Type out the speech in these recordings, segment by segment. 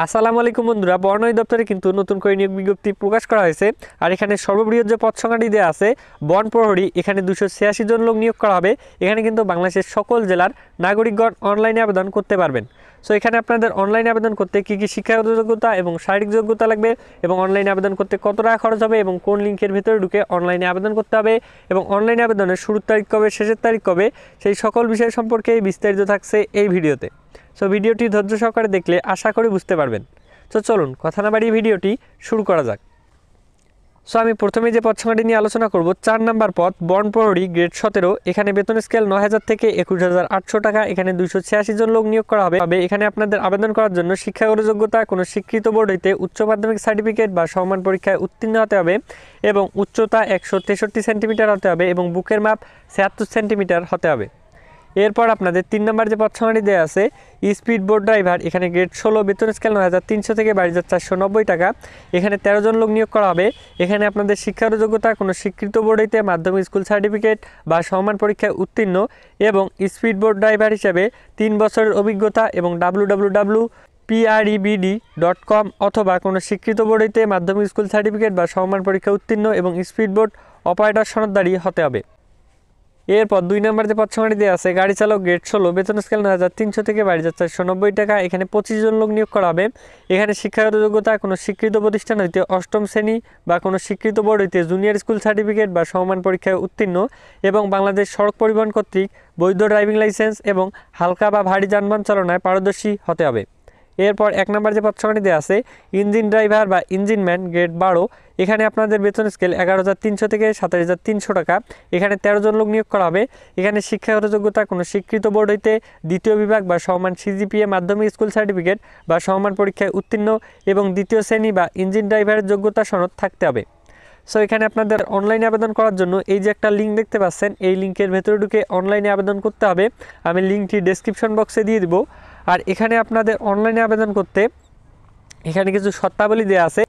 আসসালামু আলাইকুম বন্ধুরা, বর্ণনা দপ্তরে কিন্তু নতুন করে নিয়োগ বিজ্ঞপ্তি প্রকাশ করা হয়েছে। আর এখানে সর্ববৃহৎ যে পদ সংখ্যাটি দেওয়া আছে বন প্রহরী, এখানে 286 জন লোক নিয়োগ করা হবে। এখানে কিন্তু বাংলাদেশের সকল জেলার নাগরিকগণ অনলাইনে আবেদন করতে পারবেন। সো এখানে আপনাদের অনলাইনে আবেদন করতে কী কী শিক্ষাগত যোগ্যতা এবং শারীরিক যোগ্যতা লাগবে, এবং অনলাইনে আবেদন করতে কত টাকা খরচ হবে, এবং কোন লিঙ্কের ভিতরে ঢুকে অনলাইনে আবেদন করতে হবে, এবং অনলাইনে আবেদনের শুরুর তারিখ কবে, শেষের তারিখ কবে, সেই সকল বিষয় সম্পর্কে বিস্তারিত থাকছে এই ভিডিওতে। সো ভিডিওটি ধৈর্য সহকারে দেখলে আশা করি বুঝতে পারবেন। তো চলুন কথা না বাড়িয়ে ভিডিওটি শুরু করা যাক। সো আমি প্রথমে যে পদ সংখ্যাটি নিয়ে আলোচনা করব, 4 নম্বর পদ বন প্রহরী গ্রেড 17। এখানে বেতন স্কেল 9,000 থেকে 21,800 টাকা। এখানে 286 জন লোক নিয়োগ করা হবে। এখানে আপনাদের আবেদন করার জন্য শিক্ষাগত যোগ্যতা কোনো স্বীকৃত বোর্ড হইতে উচ্চ মাধ্যমিক সার্টিফিকেট বা সমমান পরীক্ষায় উত্তীর্ণ হতে হবে, এবং উচ্চতা 163 সেন্টিমিটার হতে হবে, এবং বুকের মাপ 76 সেন্টিমিটার হতে হবে। এরপর আপনাদের 3 নম্বর যে পদ সংখ্যাটি দেওয়া আছে স্পিড বোট ড্রাইভার, এখানে গ্রেড 16, বেতন স্কেল 9,300 থেকে 22,490 টাকা। এখানে 13 জন লোক নিয়োগ করা হবে। এখানে আপনাদের শিক্ষাগত যোগ্যতা কোনো স্বীকৃত বোর্ড হইতে মাধ্যমিক স্কুল সার্টিফিকেট বা সমমান পরীক্ষায় উত্তীর্ণ, এবং স্পিড বোট ড্রাইভার হিসেবে 3 বছরের অভিজ্ঞতা, এবং www.prebd.com অথবা কোনো স্বীকৃত বোর্ড হইতে মাধ্যমিক স্কুল সার্টিফিকেট বা সমমান পরীক্ষায় উত্তীর্ণ এবং স্পিড বোট অপারেটর সনদধারী হতে হবে। এরপর 2 নম্বর যে পদ সংখ্যাটি দেওয়া আছে গাড়ি চালক গ্রেড 16, বেতন স্কেল 9,300 থেকে 22,490 টাকা। এখানে 25 জন লোক নিয়োগ করা হবে। এখানে শিক্ষাগত যোগ্যতা কোনো স্বীকৃত প্রতিষ্ঠান হইতে 8ম শ্রেণী বা কোনো স্বীকৃত বোর্ড হইতে জুনিয়র স্কুল সার্টিফিকেট বা সমমান পরীক্ষায় উত্তীর্ণ, এবং বাংলাদেশ সড়ক পরিবহন কর্তৃক বৈধ ড্রাইভিং লাইসেন্স এবং হালকা বা ভারী যানবাহন চালনায় পারদর্শী হতে হবে। এরপর 1 নম্বর যে পদ সংখ্যাটি দেওয়া আছে ইঞ্জিন ড্রাইভার বা ইঞ্জিনম্যান গ্রেড 12। এখানে আপনাদের বেতন স্কেল 11,300 থেকে 27,300 টাকা। এখানে 13 জন লোক নিয়োগ করা হবে। এখানে শিক্ষাগত যোগ্যতা কোনো স্বীকৃত বোর্ড হইতে দ্বিতীয় বিভাগ বা সমমান সিজিপিএ মাধ্যমিক স্কুল সার্টিফিকেট বা সমমান পরীক্ষায় উত্তীর্ণ, এবং দ্বিতীয় শ্রেণী বা ইঞ্জিন ড্রাইভারের যোগ্যতা সনদ থাকতে হবে। সো এখানে আপনাদের অনলাইনে আবেদন করার জন্য এই যে একটা লিঙ্ক দেখতে পাচ্ছেন, এই লিঙ্কের ভেতরে ঢুকে অনলাইনে আবেদন করতে হবে। আমি লিঙ্কটি ডেসক্রিপশন বক্সে দিয়ে দিব। আর এখানে আপনাদের অনলাইনে আবেদন করতে এখানে কিছু শর্তাবলী দেওয়া আছে।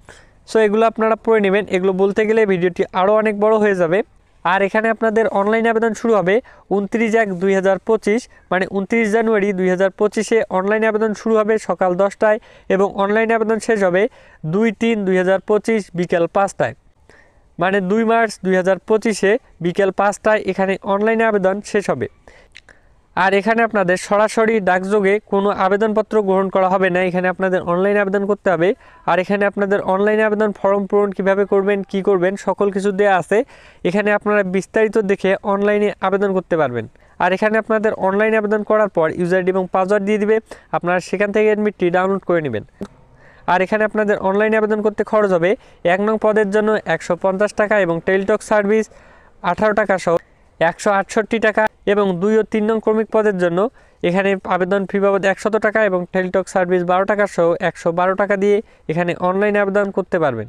সো এগুলো আপনারা পড়ে নেবেন। এগুলো বলতে গেলে ভিডিওটি আরও অনেক বড় হয়ে যাবে। আর এখানে আপনাদের অনলাইন আবেদন শুরু হবে 29/1/2025, মানে 29 জানুয়ারি 2025-এ অনলাইন আবেদন শুরু হবে সকাল 10টায়, এবং অনলাইন আবেদন শেষ হবে 2/3/2025 বিকেল 5টায়, মানে 2 মার্চ 2025-এ বিকেল 5টায় এখানে অনলাইনে আবেদন শেষ হবে। আর এখানে আপনাদের সরাসরি ডাকযোগে কোনো আবেদনপত্র গ্রহণ করা হবে না। এখানে আপনাদের অনলাইনে আবেদন করতে হবে। আর এখানে আপনাদের অনলাইনে আবেদন ফর্ম পূরণ কীভাবে করবেন, কি করবেন, সকল কিছু দেওয়া আছে। এখানে আপনারা বিস্তারিত দেখে অনলাইনে আবেদন করতে পারবেন। আর এখানে আপনাদের অনলাইনে আবেদন করার পর ইউজার আইডি এবং পাসওয়ার্ড দিয়ে দিবে, আপনারা সেখান থেকে অ্যাডমিটটি ডাউনলোড করে নেবেন। আর এখানে আপনাদের অনলাইনে আবেদন করতে খরচ হবে 1 নং পদের জন্য 150 টাকা, এবং টেলিটক সার্ভিস 18 টাকা সহ 168 টাকা, এবং 2 ও 3 নং ক্রমিক পদের জন্য এখানে আবেদন ফি বাবদ 100 টাকা, এবং টেলিটক সার্ভিস 12 টাকা সহ 112 টাকা দিয়ে এখানে অনলাইনে আবেদন করতে পারবেন।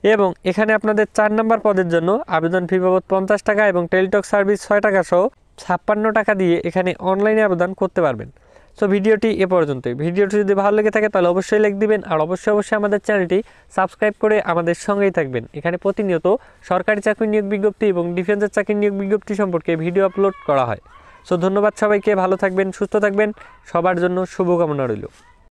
এবং এখানে আপনাদের 4 নম্বর পদের জন্য আবেদন ফি বাবদ 50 টাকা, এবং টেলিটক সার্ভিস 6 টাকা সহ 56 টাকা দিয়ে এখানে অনলাইনে আবেদন করতে পারবেন। সো ভিডিওটি এ পর্যন্তই। ভিডিওটি যদি ভালো লেগে থাকে তাহলে অবশ্যই লাইক দিবেন, আর অবশ্যই আমাদের চ্যানেলটি সাবস্ক্রাইব করে আমাদের সঙ্গেই থাকবেন। এখানে প্রতিনিয়ত সরকারি চাকরি নিয়োগ বিজ্ঞপ্তি এবং ডিফেন্সের চাকরি নিয়োগ বিজ্ঞপ্তি সম্পর্কে ভিডিও আপলোড করা হয়। সো ধন্যবাদ সবাইকে, ভালো থাকবেন, সুস্থ থাকবেন, সবার জন্য শুভকামনা রইল।